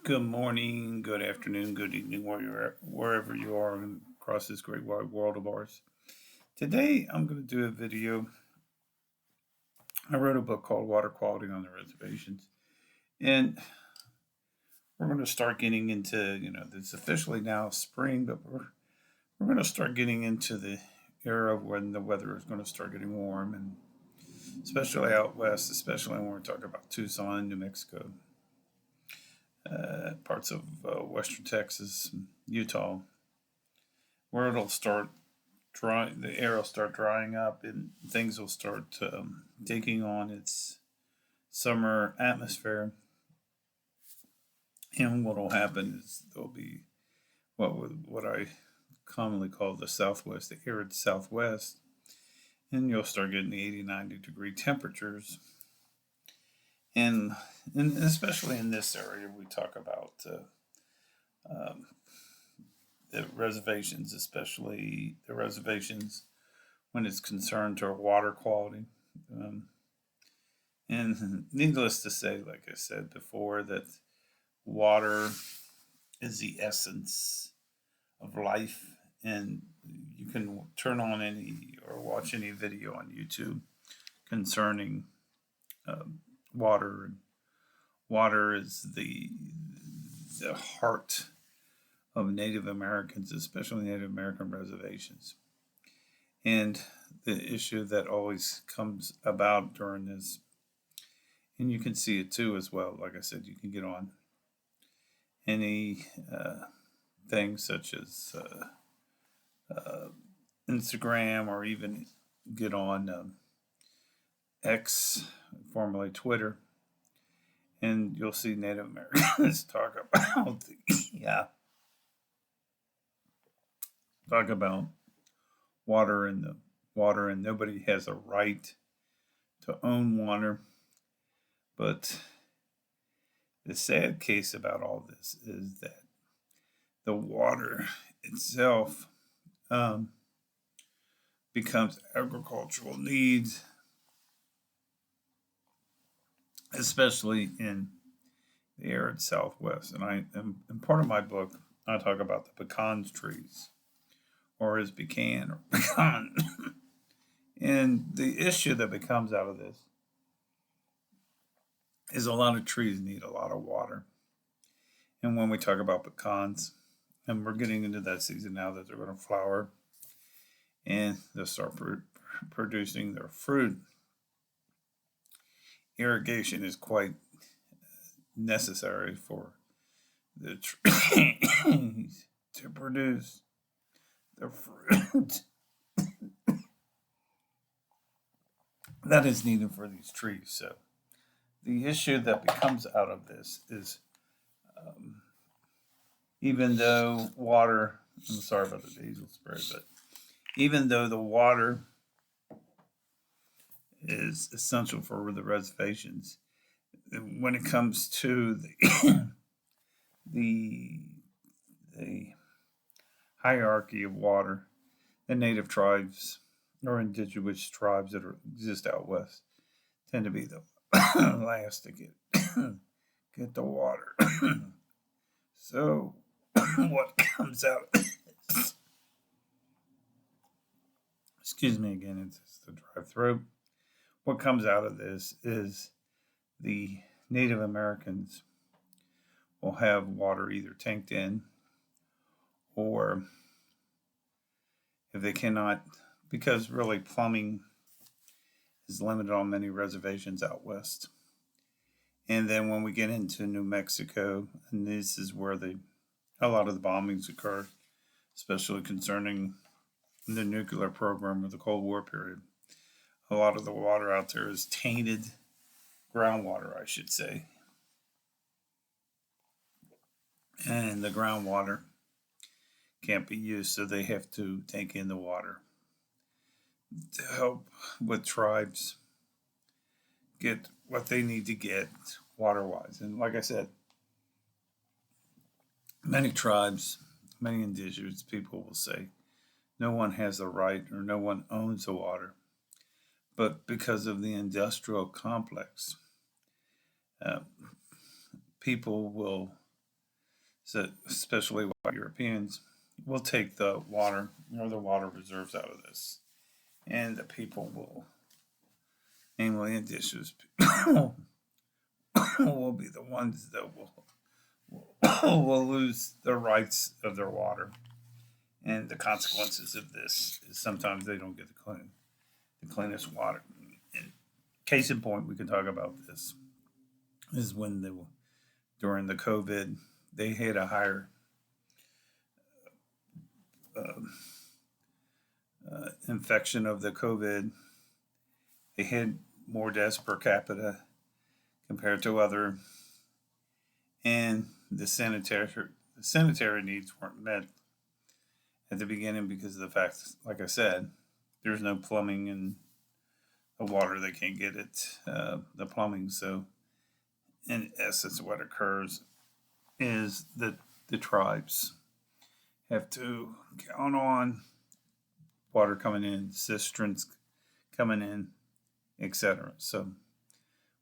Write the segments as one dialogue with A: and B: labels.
A: Good morning, good afternoon, good evening, wherever you are across this great wide world of ours. Today, I'm going to do a video. I wrote a book called Water Quality on the Reservations, and we're going to start getting into, it's officially now spring, but we're going to start getting into the era of when the weather is going to start getting warm, and especially out west, especially when we're talking about Tucson, New Mexico, parts of western Texas, Utah, where it'll start the air will start drying up and things will start taking on its summer atmosphere. And what will happen is there'll be what I commonly call the Southwest, the arid Southwest, and you'll start getting the 80, 90-degree temperatures. And, especially in this area, we talk about um, the reservations, especially the reservations when it's concerned to water quality. Um, and needless to say, like I said before, that water is the essence of life. And you can turn on any or watch any video on YouTube concerning um, water. Water is the heart of Native Americans, especially Native American reservations. And the issue that always comes about during this, and you can see it too as well. Like I said, you can get on any things such as uh, Instagram, or even get on X, formerly Twitter, and you'll see Native Americans yeah, talk about water, and nobody has a right to own water. But the sad case about all this is that the water itself um, becomes agricultural needs, especially in the arid Southwest. And in part of my book, I talk about the pecans trees, or as pecan or pecan. And the issue that becomes out of this is a lot of trees need a lot of water. And when we talk about pecans, and we're getting into that season now that they're going to flower and they'll start producing their fruit, irrigation is quite necessary for the trees to produce the fruit that is needed for these trees. So the issue that becomes out of this is um, even though water, I'm sorry about the diesel spray, but even though the water is essential for the reservations, when it comes to the, the hierarchy of water, the native tribes or indigenous tribes that exist out west tend to be the last to get the water. So what comes out? Excuse me again. It's just the dry throat. What comes out of this is the Native Americans will have water either tanked in, or if they cannot, because really plumbing is limited on many reservations out west. And then when we get into New Mexico, and this is where a lot of the bombings occurred, especially concerning the nuclear program of the Cold War period. A lot of the water out there is tainted groundwater, I should say. And the groundwater can't be used, so they have to tank in the water to help with tribes get what they need to get water wise. And like I said, many tribes, many indigenous people will say no one has the right or no one owns the water. But because of the industrial complex, uh, people will So especially white Europeans will take the water or the water reserves out of this, and the people will, namely indigenous, will be the ones that will lose the rights of their water. And the consequences of this is sometimes they don't get the cleanest water. And case in point, we can talk about this is when during the COVID they had a higher uh, infection of the COVID. They had more deaths per capita compared to other, and the sanitary needs weren't met at the beginning because of the fact, like I said, there's no plumbing and the water they can't get it, the plumbing. So in essence, what occurs is that the tribes have to count on water coming in, cisterns coming in, etc. So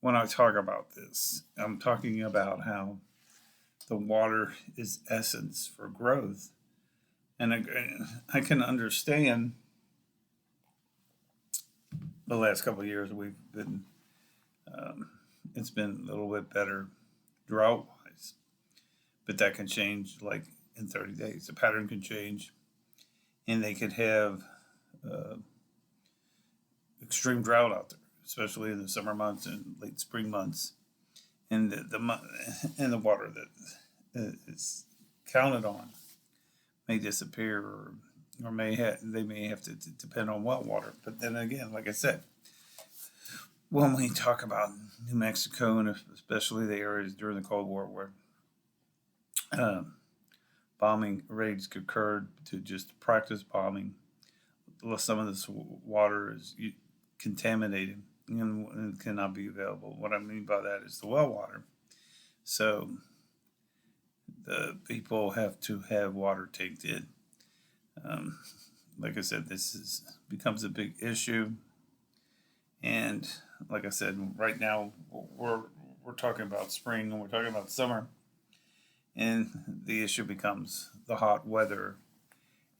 A: when I talk about this, I'm talking about how the water is essence for growth. And I can understand the last couple of years we've been, um, it's been a little bit better drought wise, but that can change like in 30 days. The pattern can change, and they could have uh, extreme drought out there, especially in the summer months and late spring months. And and the water that is counted on may disappear, or they may have to depend on well water. But then again, like I said, when we talk about New Mexico and especially the areas during the Cold War where um, bombing raids occurred to just practice bombing, some of this water is contaminated and cannot be available. What I mean by that is the well water. So the people have to have water tanked in. Um, like I said, becomes a big issue, and like I said, right now we're talking about spring and we're talking about summer, and the issue becomes the hot weather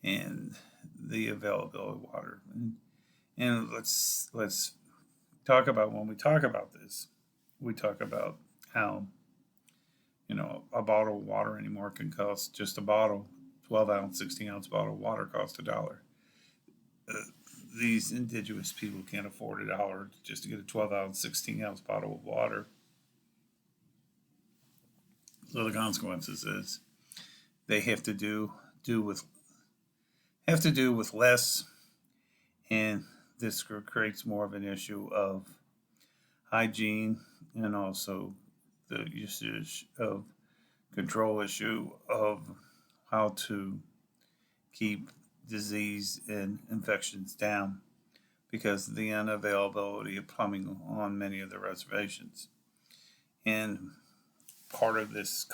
A: and the availability of water. And let's talk about, when we talk about this, we talk about how a bottle of water anymore can cost, just a bottle, 12-ounce, 16-ounce bottle of water costs $1. Uh, these indigenous people can't afford $1 just to get a 12-ounce, 16-ounce bottle of water. So the consequences is they have to do with less, and this creates more of an issue of hygiene and also the usage of control issue of how to keep disease and infections down because of the unavailability of plumbing on many of the reservations. And part of this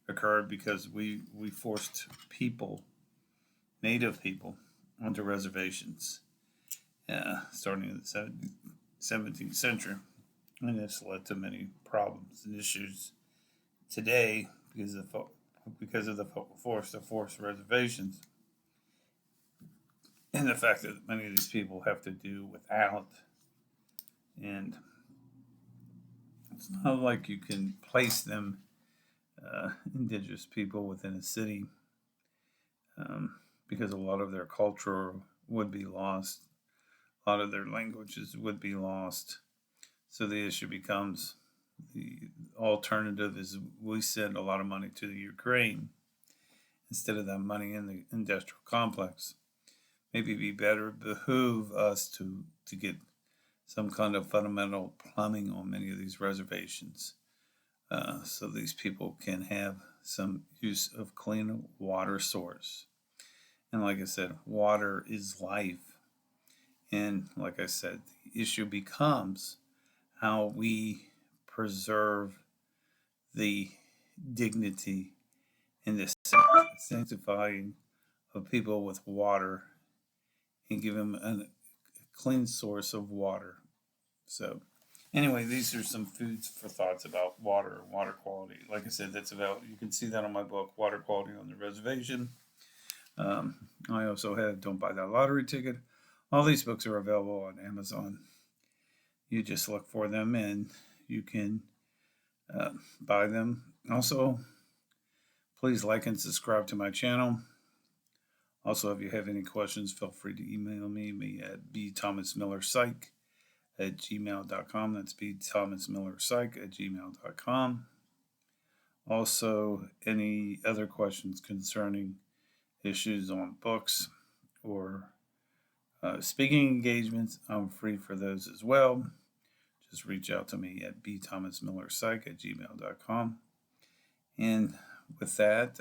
A: occurred because we forced native people, onto reservations, starting in the 17th century, and this led to many problems and issues today because of the forced reservations, and the fact that many of these people have to do without, and it's not like you can place them, indigenous people, within a city, um, because a lot of their culture would be lost, a lot of their languages would be lost. So the issue becomes, the alternative is we send a lot of money to the Ukraine instead of that money in the industrial complex. Maybe it'd be better, behoove us to get some kind of fundamental plumbing on many of these reservations, so these people can have some use of clean water source. And like I said, water is life. And like I said, the issue becomes how we preserve the dignity and the sanctifying of people with water and give them a clean source of water. So Anyway, these are some foods for thoughts about water quality. Like I said, that's about, you can see that on my book, Water Quality on the Reservation. I also have Don't Buy That Lottery Ticket. All these books are available on Amazon. You just look for them and you can buy them. Also, please like and subscribe to my channel. Also, if you have any questions, feel free to email me at bthomasmillerpsych@gmail.com. That's bthomasmillerpsych@gmail.com. Also, any other questions concerning issues on books or speaking engagements, I'm free for those as well. Just reach out to me at bthomasmillerpsych@gmail.com. And with that,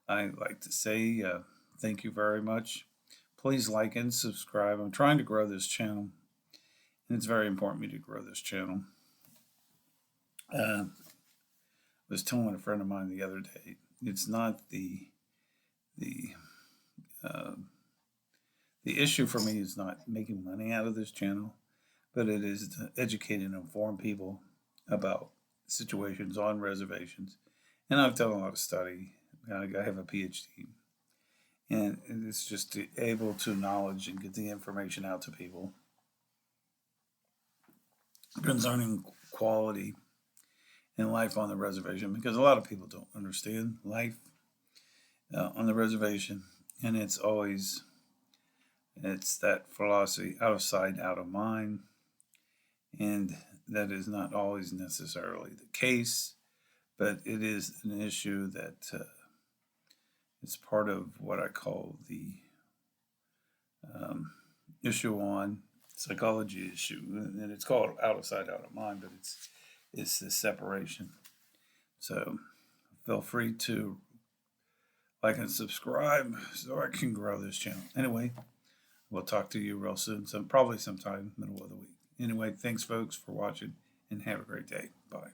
A: I'd like to say thank you very much. Please like and subscribe. I'm trying to grow this channel, and it's very important to me to grow this channel. I was telling a friend of mine the other day, it's not the issue for me is not making money out of this channel, but it is to educate and inform people about situations on reservations. And I've done a lot of study. I have a PhD. And it's just to able to knowledge and get the information out to people concerning quality and life on the reservation, because a lot of people don't understand life on the reservation, and it's that philosophy, out of sight, out of mind, and that is not always necessarily the case, but it is an issue that it's part of what I call the issue on psychology issue, and it's called out of sight, out of mind, but it's the separation. So feel free to like and subscribe so I can grow this channel. Anyway, we'll talk to you real soon, probably sometime middle of the week. Anyway, thanks folks for watching and have a great day. Bye.